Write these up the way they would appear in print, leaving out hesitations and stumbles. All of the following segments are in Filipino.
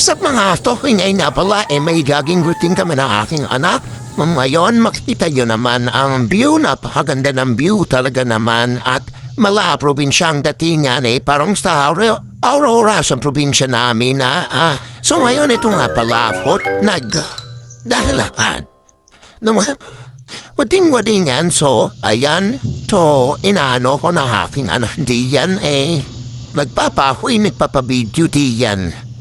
Sa mga toking ay na pala, may jogging routine kami ng aking anak. Ngayon, makikita nyo naman ang view, napakaganda ng view talaga naman at mala probinsyang datingan parang sa Aurora sa probinsya namin So ngayon ito nga pala dahilan. Wading-wadingan, so ayan, to inaano ko na aking anak diyan nagpapahoy, nagpapabidyo diyan.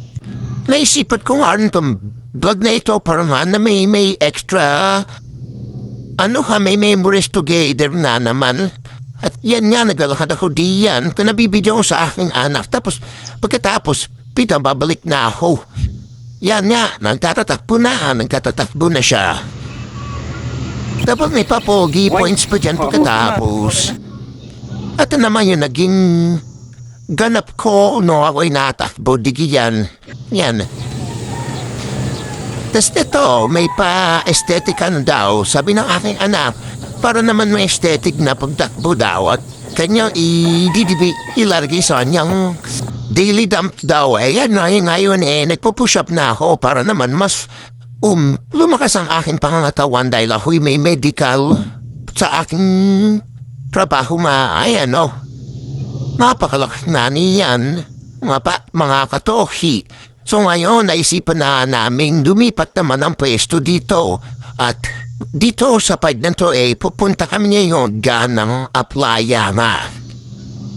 Naisipat ko nga rin itong vlog na ito para nga na may extra may memories together na naman. At yan nga, naglalakad ako diyan kung nabibidyo ko sa aking anak. Tapos, pagkatapos, babalik na ako. Yan nga, nagtatatakbo na siya. Tapos may papogi points pa dyan pagkatapos. At naman yung naging ganap ko, ako'y natakbo, digiyan. Yan. Tapos ito, may pa-aesthetican daw, sabi ng aking anak, para naman may aesthetic na pagtakbo daw at kanya ilargi sa kanyang daily dump daw. Yan ngayon nagpo-push up na ako para naman mas lumakas ang aking pangangatawan dahil ako'y may medical sa aking trabaho napakalakas na niyan mga katohi. So ngayon naisipan na namin lumipat naman ang pwesto dito at dito sa pad na to pupunta kami ngayon ganang playa na.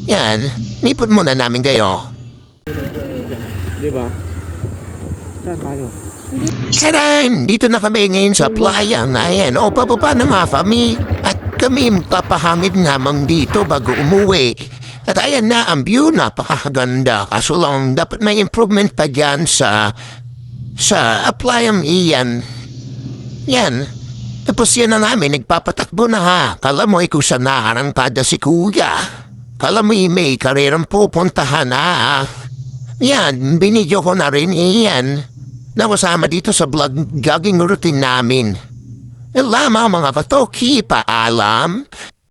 Yan, nipon muna namin kayo. Diba? Saan tayo? Saran, dito na kami ngayon sa playa na yan. Pababa na nga kami at kami papahamid namang dito bago umuwi. At ayan na ang view, napakaganda. Kaso lang dapat may improvement pa dyan sa playa iyan. Yan. Tapos yan na namin, nagpapatakbo na Kala mo kung saan naarangkada si kuya. Kala mo may karirang pupuntahan Yan, binidyo ko na rin iyan. Nakasama dito sa vlogging routine namin. Lamang mga katoki, paalam.